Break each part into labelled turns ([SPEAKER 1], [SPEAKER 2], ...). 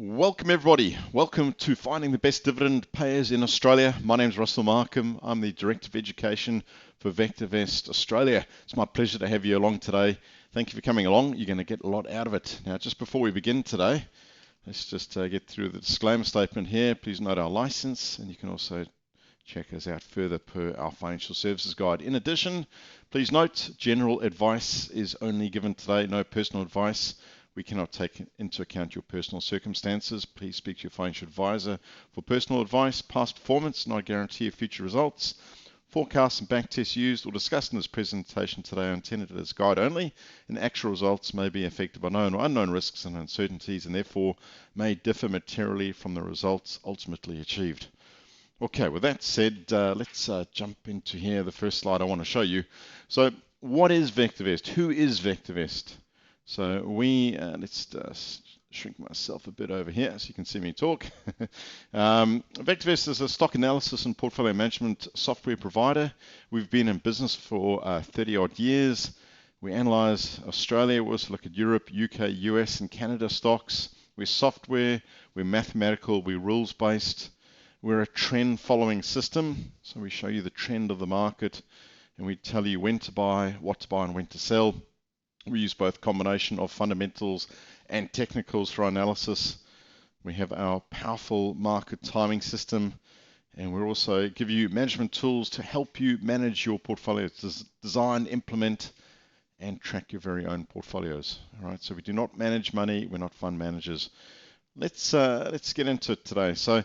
[SPEAKER 1] Welcome everybody. Welcome to Finding the Best Dividend Payers in Australia. My name is Russell Markham. I'm the Director of Education for VectorVest Australia. It's my pleasure to have you along today. Thank you for coming along. You're going to get a lot out of it. Now, just before we begin today, let's just get through the disclaimer statement here. Please note our license, and you can also check us out further per our financial services guide. In addition, please note general advice is only given today, no personal advice. We cannot take into account your personal circumstances. Please speak to your financial advisor for personal advice. Past performance, not a guarantee of future results. Forecasts and back tests used or discussed in this presentation today are intended as guide only, and actual results may be affected by known or unknown risks and uncertainties, and therefore may differ materially from the results ultimately achieved. Okay, with that said, let's jump into here. The first slide I want to show you. So, what is VectorVest? Who is VectorVest? So let's shrink myself a bit over here so you can see me talk. VectorVest is a stock analysis and portfolio management software provider. We've been in business for 30 odd years. We analyze Australia, we also look at Europe, UK, US and Canada stocks. We're software, we're mathematical, we're rules based. We're a trend following system. So we show you the trend of the market and we tell you when to buy, what to buy and when to sell. We use both combination of fundamentals and technicals for our analysis. We have our powerful market timing system, and we also give you management tools to help you manage your portfolio, design, implement, and track your very own portfolios. All right, so we do not manage money. We're not fund managers. Let's get into it today. So,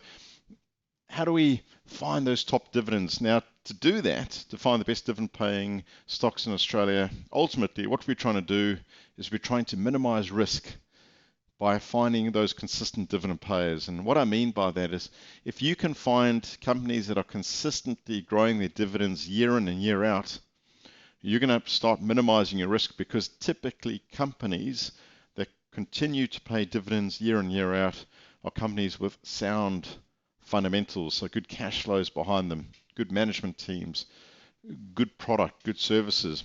[SPEAKER 1] how do we find those top dividends? Now, to do that, to find the best dividend paying stocks in Australia, ultimately what we're trying to do is we're trying to minimize risk by finding those consistent dividend payers. And what I mean by that is if you can find companies that are consistently growing their dividends year in and year out, you're going to start minimizing your risk, because typically companies that continue to pay dividends year in, year out are companies with sound fundamentals, so good cash flows behind them, good management teams, good product, good services.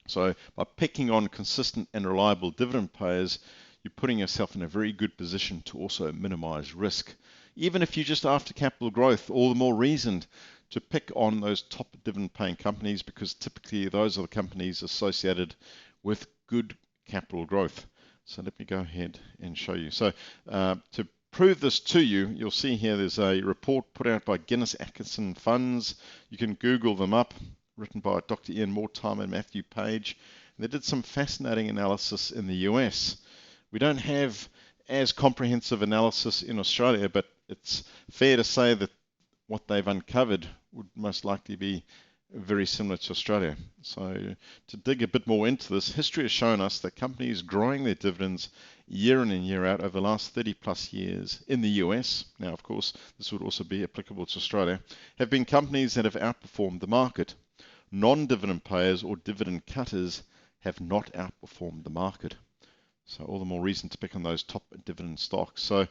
[SPEAKER 1] So by picking on consistent and reliable dividend payers, you're putting yourself in a very good position to also minimize risk. Even if you're just after capital growth, all the more reason to pick on those top dividend paying companies, because typically those are the companies associated with good capital growth. So let me go ahead and show you. So to prove this to you, you'll see here there's a report put out by Guinness Atkinson Funds. You can Google them up, written by Dr. Ian Mortimer and Matthew Page. They did some fascinating analysis in the US. We don't have as comprehensive analysis in Australia, but it's fair to say that what they've uncovered would most likely be very similar to Australia. So to dig a bit more into this, history has shown us that companies growing their dividends year in and year out over the last 30 plus years in the US, now of course this would also be applicable to Australia, have been companies that have outperformed the market. Non-dividend payers or dividend cutters have not outperformed the market. So all the more reason to pick on those top dividend stocks. So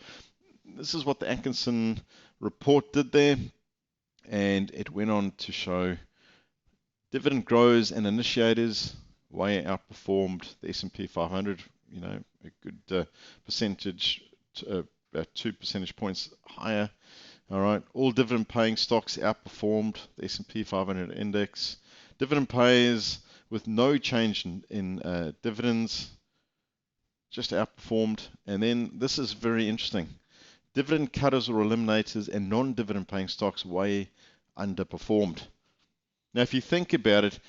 [SPEAKER 1] this is what the Atkinson report did there, and it went on to show dividend growers and initiators way outperformed the S&P 500, a good percentage, about 2 percentage points higher. All right, all dividend paying stocks outperformed the S&P 500 index. Dividend payers with no change in dividends just outperformed. And then this is very interesting. Dividend cutters or eliminators and non-dividend paying stocks way underperformed. Now, if you think about it,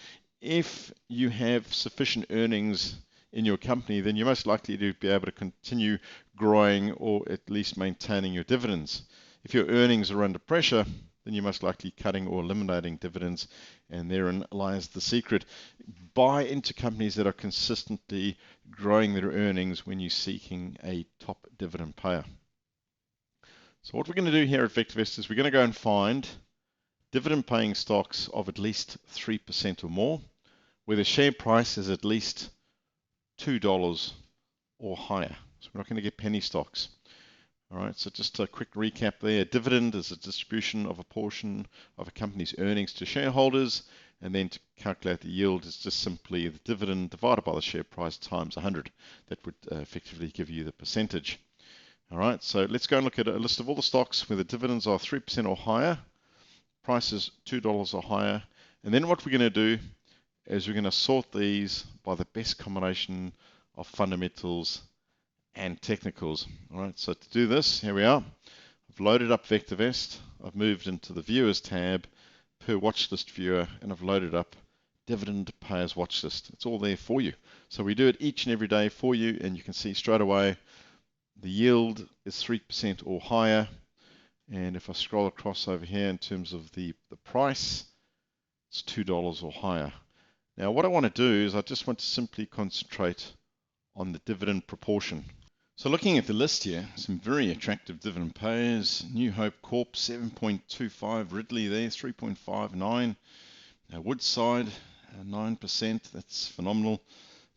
[SPEAKER 1] if you have sufficient earnings in your company, then you're most likely to be able to continue growing or at least maintaining your dividends. If your earnings are under pressure, then you're most likely cutting or eliminating dividends, and therein lies the secret. Buy into companies that are consistently growing their earnings when you're seeking a top dividend payer. So what we're going to do here at VectorVest is we're going to go and find dividend paying stocks of at least 3% or more, where the share price is at least $2 or higher. So we're not going to get penny stocks. All right, so just a quick recap there. A dividend is a distribution of a portion of a company's earnings to shareholders, and then to calculate the yield is just simply the dividend divided by the share price times 100. That would effectively give you the percentage. All right, so let's go and look at a list of all the stocks where the dividends are 3% or higher, prices $2 or higher, and then what we're going to do is we're going to sort these by the best combination of fundamentals and technicals. All right, so to do this, here we are. I've loaded up VectorVest. I've moved into the Viewers tab, per watch list viewer, and I've loaded up Dividend Payers Watch List. It's all there for you. So we do it each and every day for you, and you can see straight away the yield is 3% or higher. And if I scroll across over here in terms of the price, it's $2 or higher. Now what I want to do is I just want to simply concentrate on the dividend proportion. So looking at the list here, some very attractive dividend payers. New Hope Corp 7.25, Ridley there 3.59, Woodside 9%, that's phenomenal.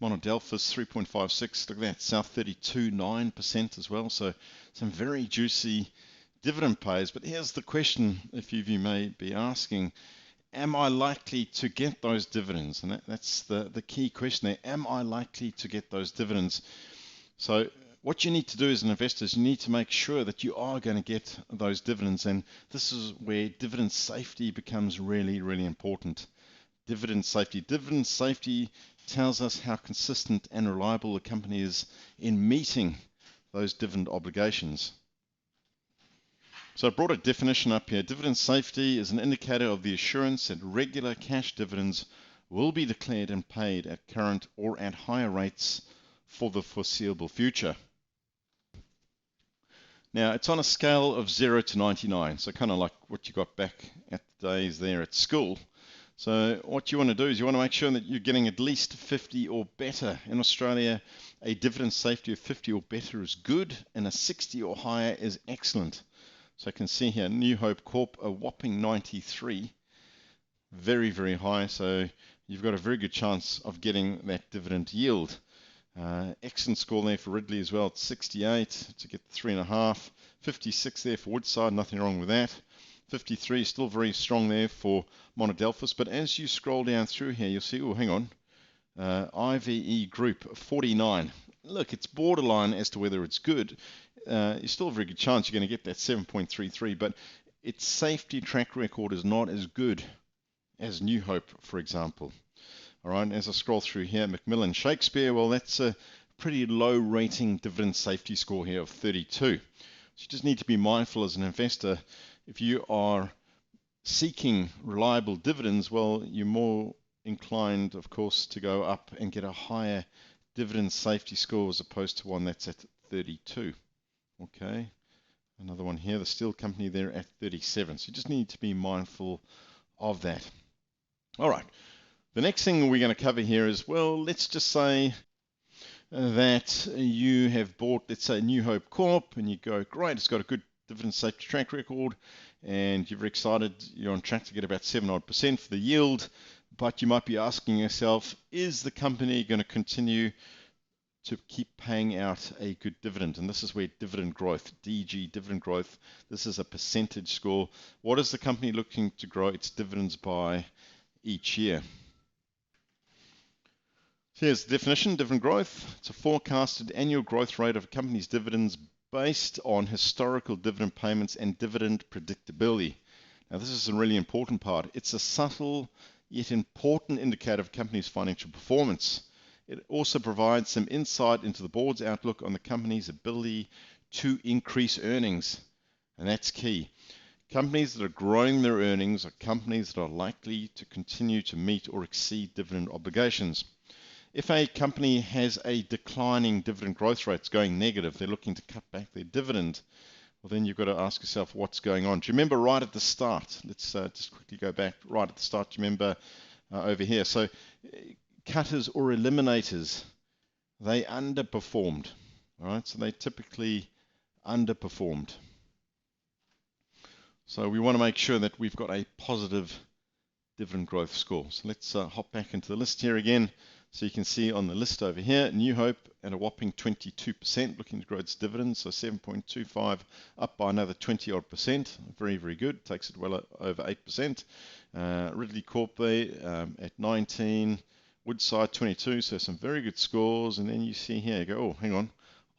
[SPEAKER 1] Monadelphous 3.56, look at that, South 32 9% as well. So some very juicy dividend payers. But here's the question, a few of you may be asking, am I likely to get those dividends? And that's the key question there. Am I likely to get those dividends? So what you need to do as an investor is you need to make sure that you are going to get those dividends. And this is where dividend safety becomes really, really important. Dividend safety. Dividend safety tells us how consistent and reliable the company is in meeting those dividend obligations. So I brought a definition up here. Dividend safety is an indicator of the assurance that regular cash dividends will be declared and paid at current or at higher rates for the foreseeable future. Now, it's on a scale of 0 to 99, so kind of like what you got back at the days there at school. So what you want to do is you want to make sure that you're getting at least 50 or better. In Australia, a dividend safety of 50 or better is good, and a 60 or higher is excellent. So I can see here, New Hope Corp, a whopping 93. Very, very high, so you've got a very good chance of getting that dividend yield. Excellent score there for Ridley as well, at 68 to get the 3.5. 56 there for Woodside, nothing wrong with that. 53 still very strong there for Monadelphous, but as you scroll down through here, you'll see, oh, hang on, IVE Group 49. Look, it's borderline as to whether it's good. It's still a very good chance you're going to get that 7.33, but its safety track record is not as good as New Hope, for example. All right, as I scroll through here, Macmillan Shakespeare, well, that's a pretty low rating dividend safety score here of 32. So you just need to be mindful as an investor. If you are seeking reliable dividends, well, you're more inclined, of course, to go up and get a higher dividend safety score as opposed to one that's at 32. Okay, another one here, the steel company there at 37. So you just need to be mindful of that. All right. The next thing we're going to cover here is, well, let's just say that you have bought, let's say, New Hope Corp, and you go, great, it's got a good dividend safety track record, and you're excited, you're on track to get about 7% for the yield, but you might be asking yourself, is the company going to continue to keep paying out a good dividend? And this is where dividend growth, DG, dividend growth, this is a percentage score. What is the company looking to grow its dividends by each year? Here's the definition, dividend growth. It's a forecasted annual growth rate of a company's dividends based on historical dividend payments and dividend predictability. Now, this is a really important part. It's a subtle yet important indicator of a company's financial performance. It also provides some insight into the board's outlook on the company's ability to increase earnings, and that's key. Companies that are growing their earnings are companies that are likely to continue to meet or exceed dividend obligations. If a company has a declining dividend growth rate, it's going negative, they're looking to cut back their dividend, well, then you've got to ask yourself what's going on. Do you remember right at the start? Let's just quickly go back right at the start. Do you remember over here? So cutters or eliminators, they underperformed. All right, so they typically underperformed. So we want to make sure that we've got a positive dividend growth score. So let's hop back into the list here again. So you can see on the list over here, New Hope at a whopping 22%, looking to grow its dividends. So 7.25 up by another 20 odd percent. Very, very good. Takes it well over 8%. Ridley Corp there at 19. Woodside 22. So some very good scores. And then you see here, you go, oh, hang on.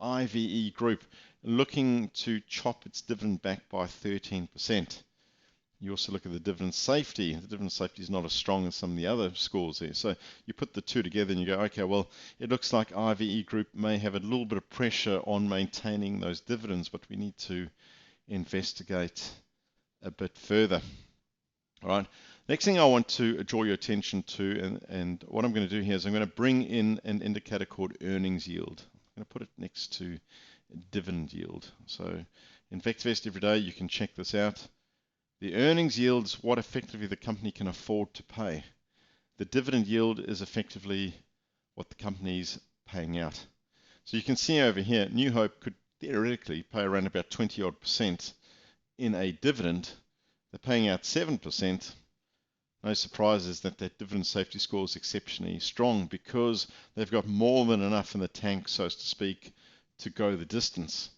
[SPEAKER 1] IVE Group, looking to chop its dividend back by 13%. You also look at the Dividend Safety. The Dividend Safety is not as strong as some of the other scores here. So you put the two together and you go, okay, well, it looks like IVE Group may have a little bit of pressure on maintaining those dividends, but we need to investigate a bit further. All right. Next thing I want to draw your attention to, and what I'm going to do here is I'm going to bring in an indicator called earnings yield. I'm going to put it next to dividend yield. So in VectorVest every day, you can check this out. The earnings yield is what effectively the company can afford to pay. The dividend yield is effectively what the company's paying out. So you can see over here, New Hope could theoretically pay around about 20% in a dividend. They're paying out 7%. No surprises that that dividend safety score is exceptionally strong because they've got more than enough in the tank, so to speak, to go the distance.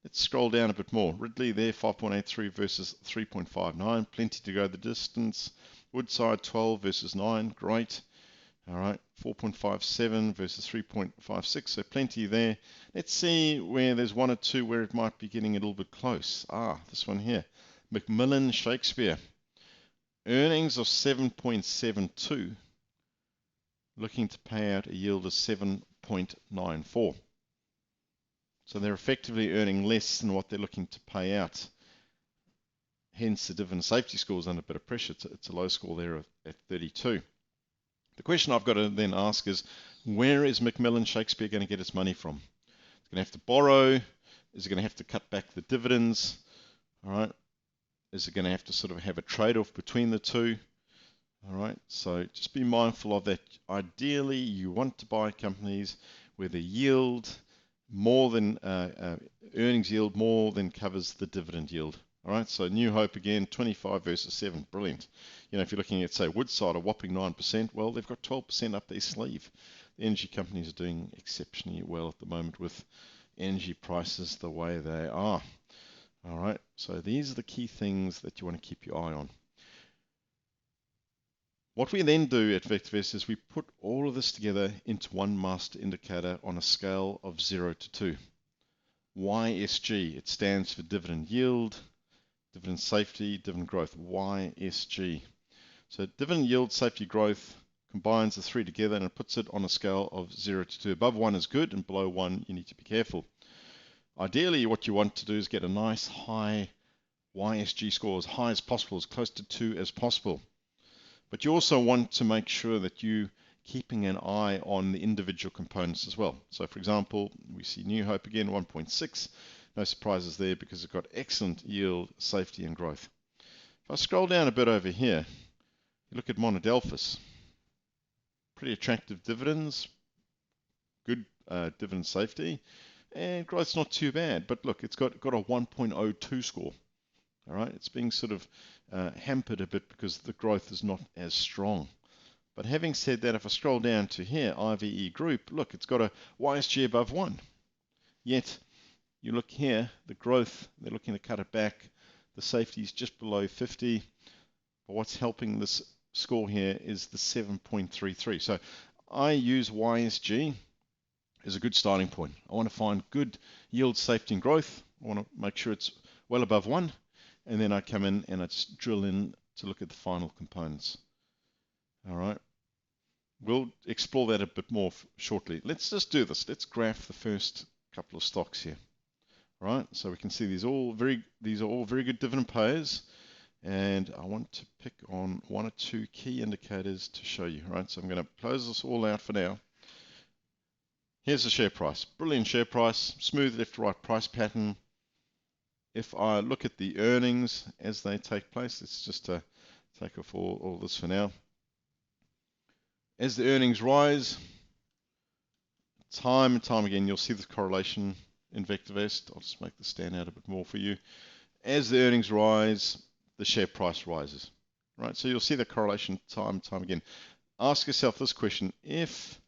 [SPEAKER 1] Let's scroll down a bit more. Ridley there, 5.83 versus 3.59. Plenty to go the distance. Woodside, 12 versus 9. Great. All right, 4.57 versus 3.56. So plenty there. Let's see where there's one or two where it might be getting a little bit close. This one here. Macmillan Shakespeare. Earnings of 7.72. Looking to pay out a yield of 7.94. So they're effectively earning less than what they're looking to pay out. Hence, the dividend safety score is under a bit of pressure. It's a low score there at 32. The question I've got to then ask is, where is Macmillan Shakespeare going to get its money from? It's going to have to borrow. Is it going to have to cut back the dividends? All right. Is it going to have to sort of have a trade-off between the two? All right. So just be mindful of that. Ideally, you want to buy companies where the yield more than earnings yield more than covers the dividend yield. All right, so New Hope again, 25 versus 7, brilliant. You know, if you're looking at, say, Woodside, a whopping 9%, well, they've got 12% up their sleeve. The energy companies are doing exceptionally well at the moment with energy prices the way they are. All right, so these are the key things that you want to keep your eye on. What we then do at VectorVest is we put all of this together into one master indicator on a scale of 0 to 2. YSG, it stands for dividend yield, dividend safety, dividend growth, YSG. So dividend yield, safety, growth combines the three together and it puts it on a scale of 0 to 2. Above 1 is good and below 1 you need to be careful. Ideally what you want to do is get a nice high YSG score, as high as possible, as close to 2 as possible. But you also want to make sure that you're keeping an eye on the individual components as well. So for example, we see New Hope again, 1.6. No surprises there because it's got excellent yield, safety and growth. If I scroll down a bit over here, you look at Monadelphous. Pretty attractive dividends, good dividend safety, and growth's not too bad. But look, it's got a 1.02 score. All right, it's being sort of hampered a bit because the growth is not as strong. But having said that, if I scroll down to here, IVE Group, look, it's got a YSG above 1. Yet, you look here, the growth, they're looking to cut it back. The safety is just below 50. But what's helping this score here is the 7.33. So I use YSG as a good starting point. I want to find good yield, safety, and growth. I want to make sure it's well above 1. And then I come in and I just drill in to look at the final components. All right. We'll explore that a bit more shortly. Let's just do this. Let's graph the first couple of stocks here. All right. So we can see these are all very good dividend payers. And I want to pick on one or two key indicators to show you. All right. So I'm going to close this all out for now. Here's the share price. Brilliant share price. Smooth left to right price pattern. If I look at the earnings as they take place, let's just take off all this for now. As the earnings rise, time and time again, you'll see the correlation in VectorVest. I'll just make this stand out a bit more for you. As the earnings rise, the share price rises. Right? So you'll see the correlation time and time again. Ask yourself this question. If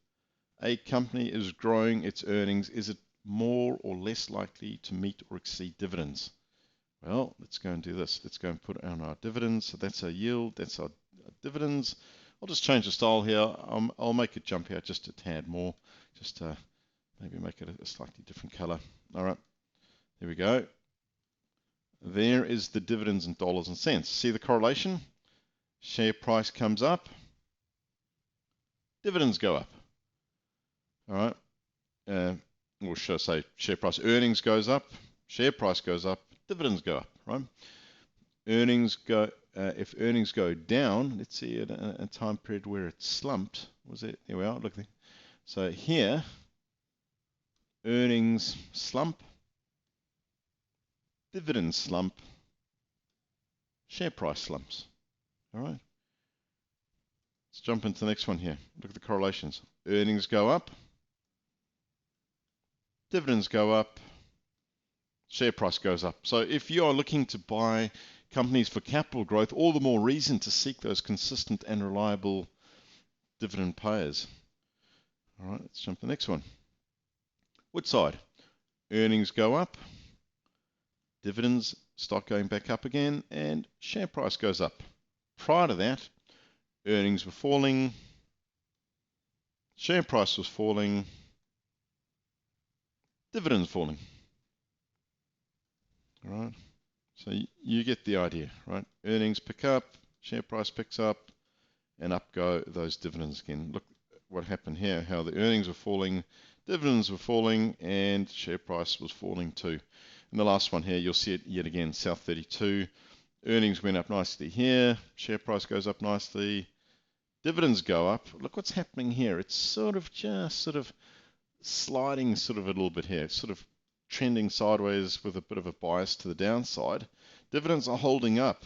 [SPEAKER 1] a company is growing its earnings, is it more or less likely to meet or exceed dividends? Well, let's go and do this. Let's go and put on our dividends. So that's our yield, that's our dividends. I'll just change the style here. I'll make it jump out just a tad more, just to Maybe make it a slightly different color. All right, there we go. There is the dividends in dollars and cents. See the correlation? Share price comes up, dividends go up. All right, or should I say share price earnings goes up, share price goes up, dividends go up, right? Earnings go, if earnings go down, let's see a time period where it slumped. Was it? Here we are, look there. So here, earnings slump, dividends slump, share price slumps. All right. Let's jump into the next one here. Look at the correlations. Earnings go up, dividends go up, share price goes up. So if you are looking to buy companies for capital growth, all the more reason to seek those consistent and reliable dividend payers. All right, let's jump to the next one. Woodside. Earnings go up, dividends start going back up again, and share price goes up. Prior to that, earnings were falling, share price was falling, dividends falling. All right, so you get the idea, right? Earnings pick up, share price picks up, and up go those dividends again. Look what happened here, how the earnings were falling, dividends were falling, and share price was falling too. And the last one here, you'll see it yet again, South 32. Earnings went up nicely here, share price goes up nicely, dividends go up. Look what's happening here. It's sort of just sort of sliding sort of a little bit here. It's sort of trending sideways with a bit of a bias to the downside. Dividends are holding up,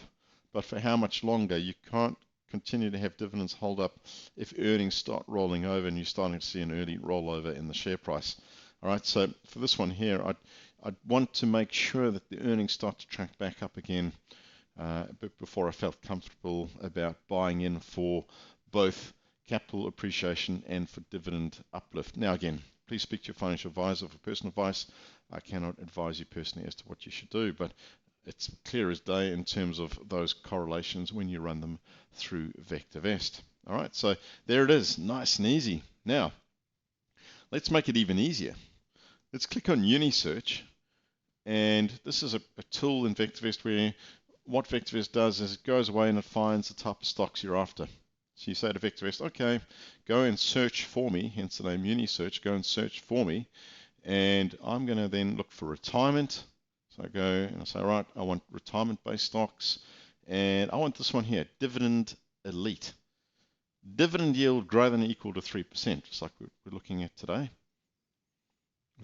[SPEAKER 1] but for how much longer? You can't continue to have dividends hold up if earnings start rolling over and you're starting to see an early rollover in the share price. All right, so for this one here, I'd want to make sure that the earnings start to track back up again but before I felt comfortable about buying in for both capital appreciation and for dividend uplift. Now again, please speak to your financial advisor for personal advice. I cannot advise you personally as to what you should do, but it's clear as day in terms of those correlations when you run them through VectorVest. All right, so there it is, nice and easy. Now, let's make it even easier. Let's click on Unisearch, and this is a tool in VectorVest where what VectorVest does is it goes away and it finds the type of stocks you're after. So you say to VectorVest, okay, go and search for me, hence the name Unisearch, go and search for me, and I'm going to then look for retirement. So I go and I say, all right, I want retirement-based stocks, and I want this one here, Dividend Elite. Dividend yield greater than or equal to 3%, just like we're looking at today.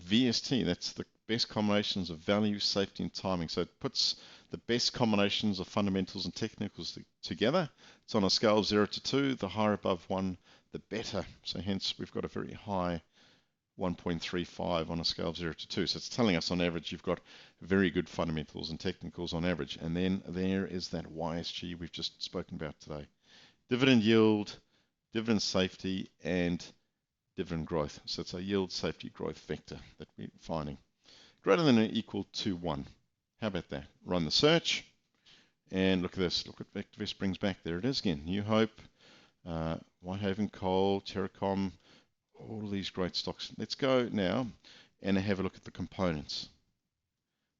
[SPEAKER 1] VST, that's the best combinations of value, safety, and timing. So it puts the best combinations of fundamentals and technicals together. It's on a scale of 0 to 2. The higher above 1, the better. So hence, we've got a very high 1.35 on a scale of 0 to 2. So it's telling us on average you've got very good fundamentals and technicals on average. And then there is that YSG we've just spoken about today. Dividend yield, dividend safety, and dividend growth. So it's a yield, safety, growth vector that we're finding. Greater than or equal to 1. How about that? Run the search, and look at this. Look what VectorVest brings back. There it is again. New Hope, Whitehaven Coal, Terracom, all of these great stocks. Let's go now and have a look at the components.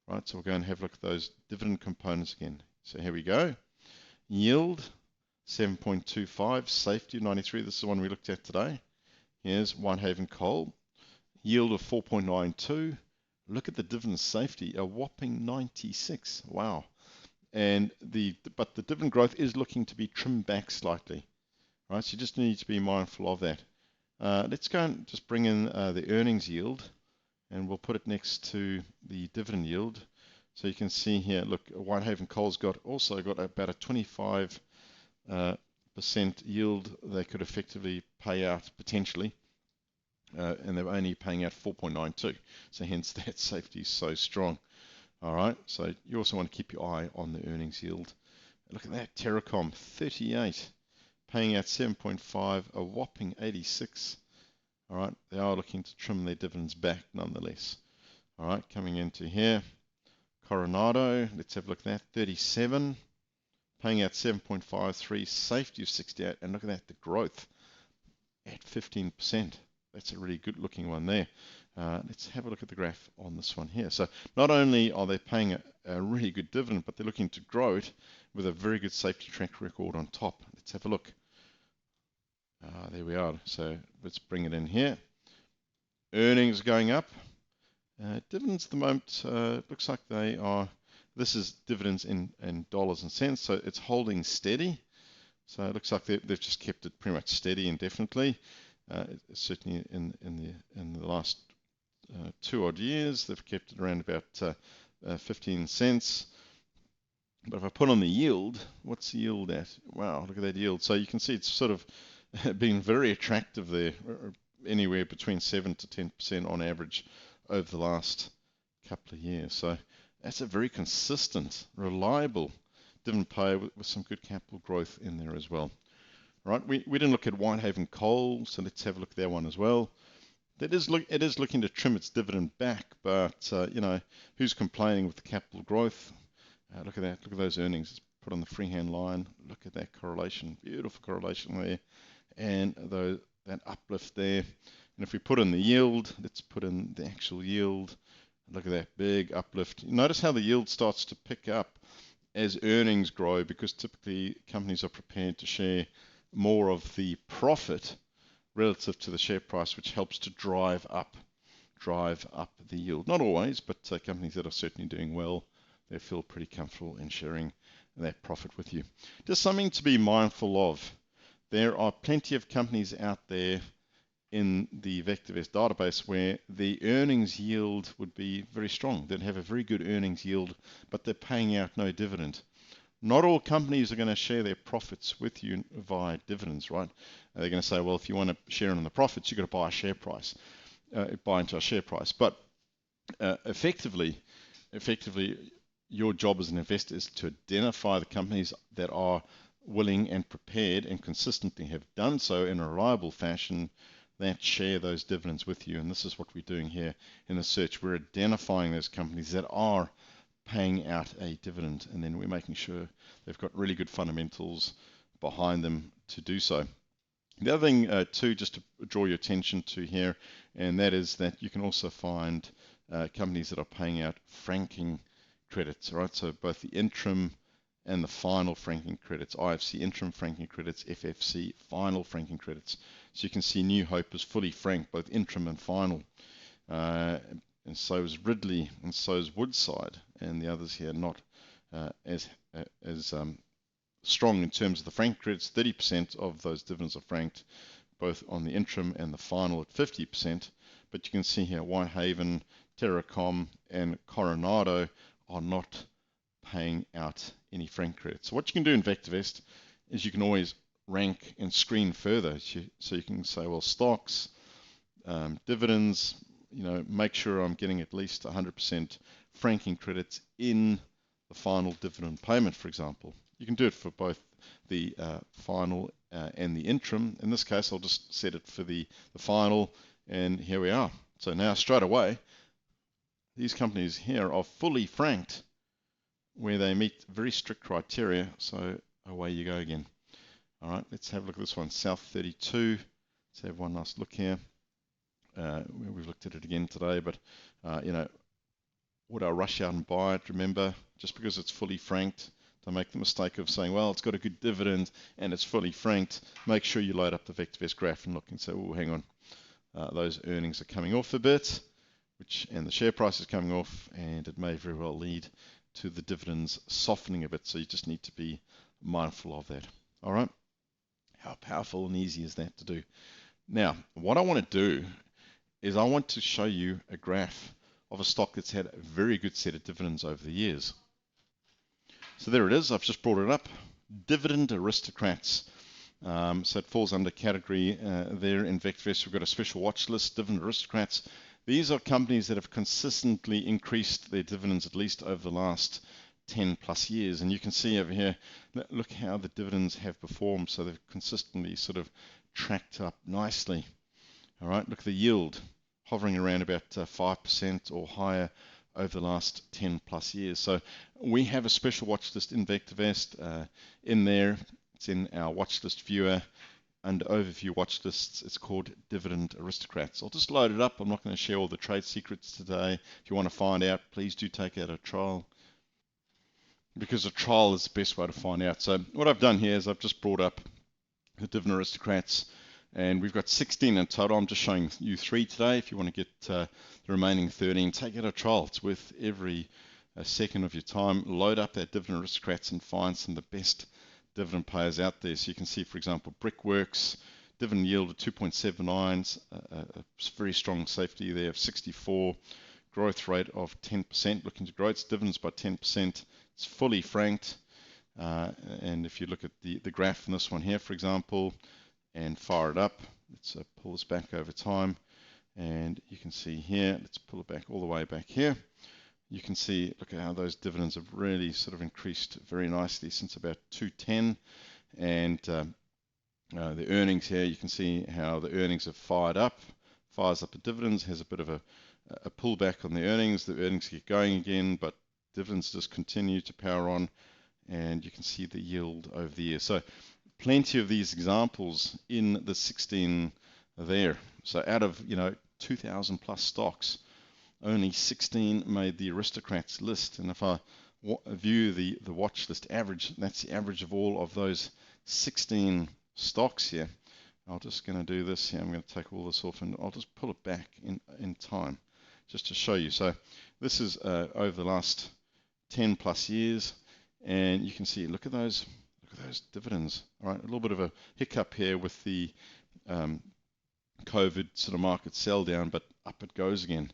[SPEAKER 1] Right, so we'll go and have a look at those dividend components again. So here we go. Yield, 7.25. Safety, 93. This is the one we looked at today. Here's Whitehaven Coal. Yield of 4.92. Look at the dividend safety, a whopping 96. Wow. And but the dividend growth is looking to be trimmed back slightly. Right, so you just need to be mindful of that. Let's go and just bring in the earnings yield, and we'll put it next to the dividend yield. So you can see here, look, Whitehaven Coal's also got about a 25% yield they could effectively pay out potentially. And they're only paying out 4.92, so hence that safety is so strong. All right, so you also want to keep your eye on the earnings yield. Look at that, Terracom, 38, paying out 7.5, a whopping 86. All right, they are looking to trim their dividends back nonetheless. All right, coming into here, Coronado, let's have a look at that, 37, paying out 7.53, safety of 68, and look at that, the growth at 15%. That's a really good looking one there. Let's have a look at the graph on this one here. So not only are they paying a really good dividend, but they're looking to grow it with a very good safety track record on top. Let's have a look. There we are. So let's bring it in here. Earnings going up. Dividends at the moment looks like they are. This is dividends in dollars and cents, so it's holding steady. So it looks like they've just kept it pretty much steady indefinitely. Certainly in the last 2 odd years, they've kept it around about 15 cents. But if I put on the yield, what's the yield at? Wow, look at that yield. So you can see it's sort of been very attractive there, anywhere between 7 to 10% on average over the last couple of years. So that's a very consistent, reliable dividend payer with some good capital growth in there as well. Right, we didn't look at Whitehaven Coal, so let's have a look at that one as well. It is looking to trim its dividend back, but you know, who's complaining with the capital growth? Look at that, look at those earnings. Let's put on the freehand line. Look at that correlation, beautiful correlation there, and that uplift there. And if we put in the yield, let's put in the actual yield. Look at that big uplift. Notice how the yield starts to pick up as earnings grow, because typically companies are prepared to share more of the profit relative to the share price, which helps to drive up the yield. Not always, but companies that are certainly doing well, they feel pretty comfortable in sharing that profit with you. Just something to be mindful of. There are plenty of companies out there in the VectorVest database where the earnings yield would be very strong. They'd have a very good earnings yield, but they're paying out no dividend. Not all companies are going to share their profits with you via dividends, right? They're going to say, well, if you want to share in the profits, you've got to buy a share price, buy into a share price. But effectively, your job as an investor is to identify the companies that are willing and prepared and consistently have done so in a reliable fashion that share those dividends with you. And this is what we're doing here in the search. We're identifying those companies that are paying out a dividend, and then we're making sure they've got really good fundamentals behind them to do so. The other thing too, just to draw your attention to here, and that is that you can also find companies that are paying out franking credits, right? So both the interim and the final franking credits, IFC interim franking credits, FFC final franking credits. So you can see New Hope is fully franked, both interim and final. And so is Ridley, and so is Woodside, and the others here not as strong in terms of the frank credits. 30% of those dividends are franked, both on the interim and the final at 50%. But you can see here Whitehaven, Terracom, and Coronado are not paying out any frank credits. So what you can do in VectorVest is you can always rank and screen further. So you can say, well, stocks, dividends, you know, make sure I'm getting at least 100% franking credits in the final dividend payment, for example. You can do it for both the final and the interim. In this case, I'll just set it for the final, and here we are. So now straight away, these companies here are fully franked where they meet very strict criteria. So away you go again. All right, let's have a look at this one, South 32. Let's have one last look here. We've looked at it again today, but you know, would I rush out and buy it? Remember, just because it's fully franked, don't make the mistake of saying, well, it's got a good dividend and it's fully franked. Make sure you load up the VectorVest graph and look and say, oh, hang on, those earnings are coming off a bit, and the share price is coming off, and it may very well lead to the dividends softening a bit. So you just need to be mindful of that. All right, how powerful and easy is that to do? Now, what I want to do is I want to show you a graph of a stock that's had a very good set of dividends over the years. So there it is. I've just brought it up. Dividend Aristocrats. So it falls under category there in VectorVest. We've got a special watch list, Dividend Aristocrats. These are companies that have consistently increased their dividends at least over the last 10 plus years. And you can see over here, look how the dividends have performed. So they've consistently sort of tracked up nicely. All right, look at the yield, hovering around about 5% or higher over the last 10 plus years. So we have a special watch list in VectorVest. In there, it's in our watch list viewer. under overview watch lists, it's called Dividend Aristocrats. I'll just load it up. I'm not going to share all the trade secrets today. If you want to find out, please do take out a trial, because a trial is the best way to find out. So what I've done here is I've just brought up the Dividend Aristocrats, and we've got 16 in total. I'm just showing you 3 today. If you want to get the remaining 13, take out a trial. It's worth every second of your time. Load up that Dividend Aristocrats and find some of the best dividend payers out there. So you can see, for example, Brickworks, dividend yield of 2.79, a very strong safety there of 64, growth rate of 10%, looking to grow its dividends by 10%. It's fully franked. And if you look at the graph in this one here, for example, and fire it up, let's pull this back over time, and you can see here, let's pull it back all the way back here. You can see, look at how those dividends have really sort of increased very nicely since about 2010, and the earnings here, you can see how the earnings have fires up the dividends, has a bit of a pullback on the earnings. The earnings get going again, but dividends just continue to power on, and you can see the yield over the year. So plenty of these examples in the 16 there. So out of 2,000 plus stocks, only 16 made the Aristocrats list. And if I view the watch list average, that's the average of all of those 16 stocks here. I'm just going to do this here. I'm going to take all this off, and I'll just pull it back in time just to show you. So this is over the last 10 plus years, and you can see, look at those dividends. All right, a little bit of a hiccup here with the COVID sort of market sell down, but up it goes again.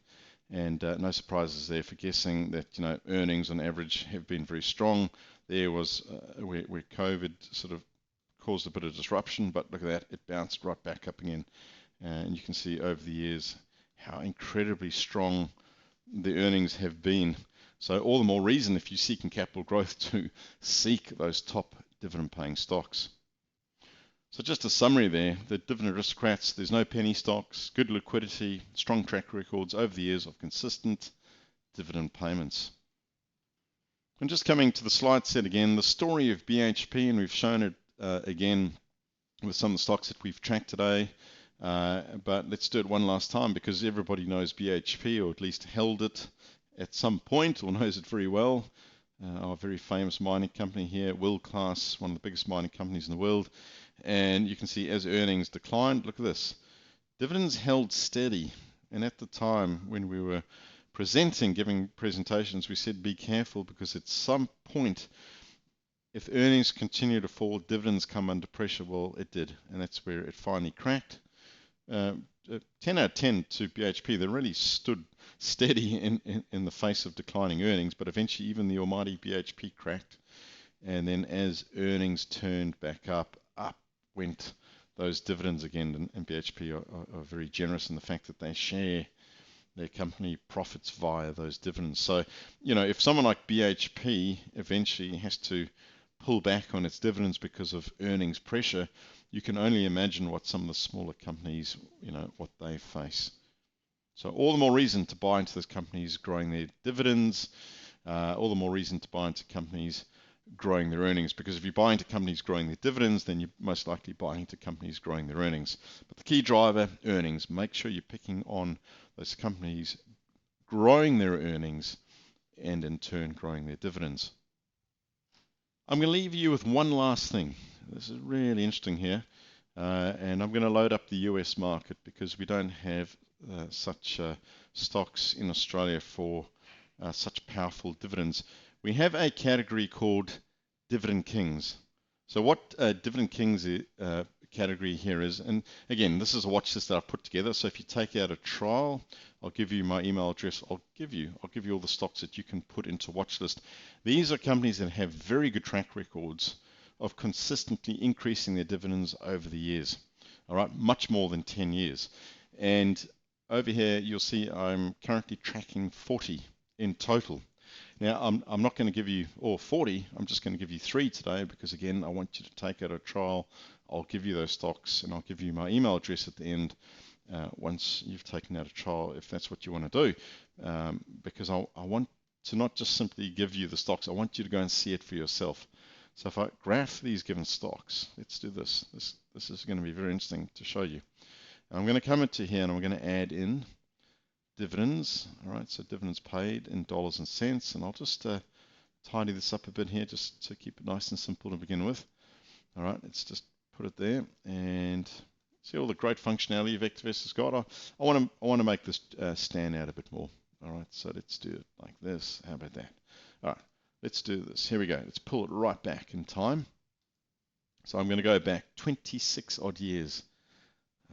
[SPEAKER 1] And no surprises there for guessing that earnings on average have been very strong. There was where COVID sort of caused a bit of disruption, but look at that, it bounced right back up again. And you can see over the years how incredibly strong the earnings have been. So all the more reason, if you're seeking capital growth, to seek those top dividend paying stocks. So just a summary there, the Dividend Aristocrats, there's no penny stocks, good liquidity, strong track records over the years of consistent dividend payments. And just coming to the slide set again, the story of BHP, and we've shown it again with some of the stocks that we've tracked today, but let's do it one last time, because everybody knows BHP, or at least held it at some point, or knows it very well. Our very famous mining company here, world class, one of the biggest mining companies in the world. And you can see as earnings declined, look at this, dividends held steady. And at the time when we were giving presentations, we said be careful, because at some point, if earnings continue to fall, dividends come under pressure. Well, it did, and that's where it finally cracked. 10 out of 10 to BHP. They really stood steady in the face of declining earnings, but eventually even the almighty BHP cracked. And then as earnings turned back up went those dividends again. And BHP are very generous in the fact that they share their company profits via those dividends. So, if someone like BHP eventually has to pull back on its dividends because of earnings pressure, you can only imagine what some of the smaller companies, what they face. So all the more reason to buy into those companies growing their dividends, all the more reason to buy into companies growing their earnings, because if you buy into companies growing their dividends, then you're most likely buying into companies growing their earnings. But the key driver, earnings. Make sure you're picking on those companies growing their earnings and in turn growing their dividends. I'm going to leave you with one last thing. This is really interesting here, and I'm going to load up the US market, because we don't have such stocks in Australia for such powerful dividends. We have a category called Dividend Kings. So what Dividend Kings category here is, and again, this is a watch list that I've put together. So if you take out a trial, I'll give you my email address. I'll give you all the stocks that you can put into watch list. These are companies that have very good track records of consistently increasing their dividends over the years. All right, much more than 10 years. And over here, you'll see I'm currently tracking 40 in total. Now, I'm not going to give you all 40. I'm just going to give you 3 today, because again, I want you to take out a trial. I'll give you those stocks, and I'll give you my email address at the end once you've taken out a trial, if that's what you want to do, because I want to not just simply give you the stocks. I want you to go and see it for yourself. So if I graph these given stocks, let's do this. This is going to be very interesting to show you. And I'm going to come into here and I'm going to add in dividends. All right, so dividends paid in dollars and cents, and I'll just tidy this up a bit here just to keep it nice and simple to begin with. All right, let's just put it there and see all the great functionality VectorVest has got. I want to make this stand out a bit more. All right, so let's do it like this. How about that? All right, let's do this. Here we go. Let's pull it right back in time. So I'm going to go back 26 odd years.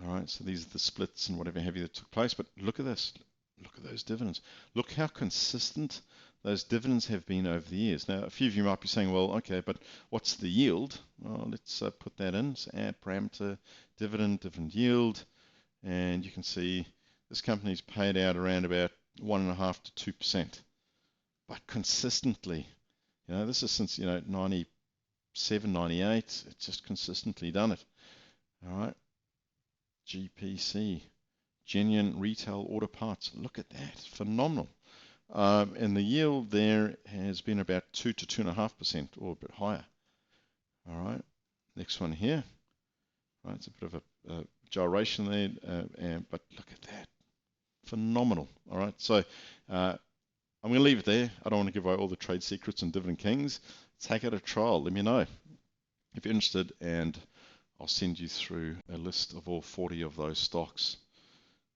[SPEAKER 1] All right, so these are the splits and whatever have you that took place. But look at this. Look at those dividends. Look how consistent those dividends have been over the years. Now, a few of you might be saying, well, okay, but what's the yield? Well, let's put that in. So add parameter, dividend yield. And you can see this company's paid out around about 1.5 to 2%. But consistently, this is since, 97, 98. It's just consistently done it. All right. GPC, genuine retail auto parts. Look at that. Phenomenal. And the yield there has been about 2 to 2.5% or a bit higher. All right. Next one here. All right, it's a bit of a gyration there, but look at that. Phenomenal. All right. So I'm going to leave it there. I don't want to give away all the trade secrets and Dividend Kings. Take out a trial. Let me know if you're interested, and I'll send you through a list of all 40 of those stocks.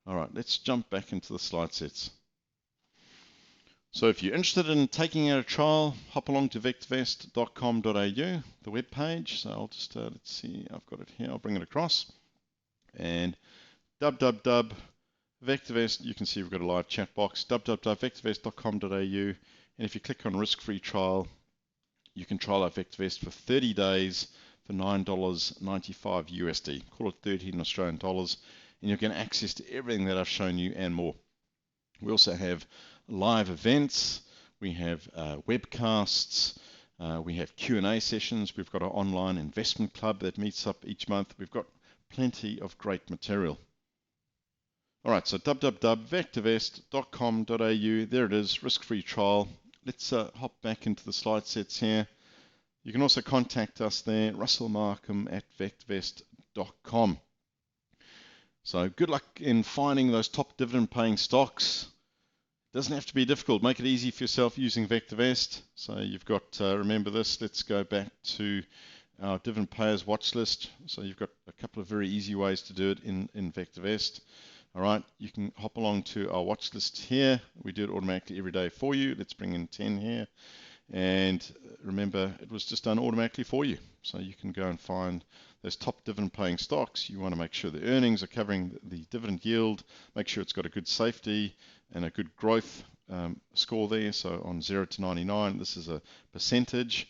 [SPEAKER 1] All right, let's jump back into the slide sets. So if you're interested in taking out a trial, hop along to vectorvest.com.au, the web page. So I'll just, let's see, I've got it here. I'll bring it across. And VectorVest, you can see we've got a live chat box, www.vectorvest.com.au. And if you click on risk-free trial, you can trial our VectorVest for 30 days for $9.95 USD. Call it 13 Australian dollars, and you'll get access to everything that I've shown you and more. We also have live events, we have webcasts, we have Q&A sessions, we've got our online investment club that meets up each month. We've got plenty of great material. All right, so www.vectorvest.com.au, there it is, risk-free trial. Let's hop back into the slide sets here. You can also contact us there, russellmarkham@vectorvest.com. So good luck in finding those top dividend paying stocks. Doesn't have to be difficult. Make it easy for yourself using VectorVest. So you've got, remember this, let's go back to our dividend payers watch list. So you've got a couple of very easy ways to do it in VectorVest. All right, you can hop along to our watch list here. We do it automatically every day for you. Let's bring in 10 here. And remember, it was just done automatically for you. So you can go and find those top dividend paying stocks. You want to make sure the earnings are covering the dividend yield, make sure it's got a good safety and a good growth score there. So on 0 to 99, this is a percentage,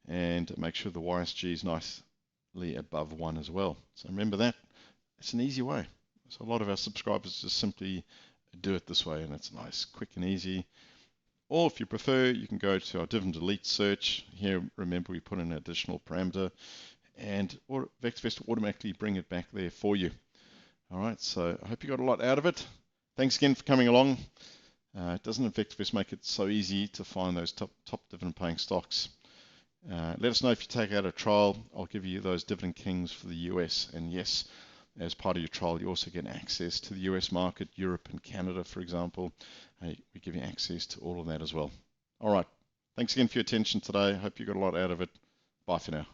[SPEAKER 1] and make sure the YSG is nicely above 1 as well. So remember that. It's an easy way. So a lot of our subscribers just simply do it this way, and it's nice, quick and easy. Or if you prefer, you can go to our Dividend Elite search. Here, remember, we put in an additional parameter, and VectorVest will automatically bring it back there for you. All right, so I hope you got a lot out of it. Thanks again for coming along. Doesn't VectorVest make it so easy to find those top dividend paying stocks? Let us know if you take out a trial. I'll give you those Dividend Kings for the US, and yes, as part of your trial, you also get access to the US market, Europe and Canada, for example. We give you access to all of that as well. All right. Thanks again for your attention today. Hope you got a lot out of it. Bye for now.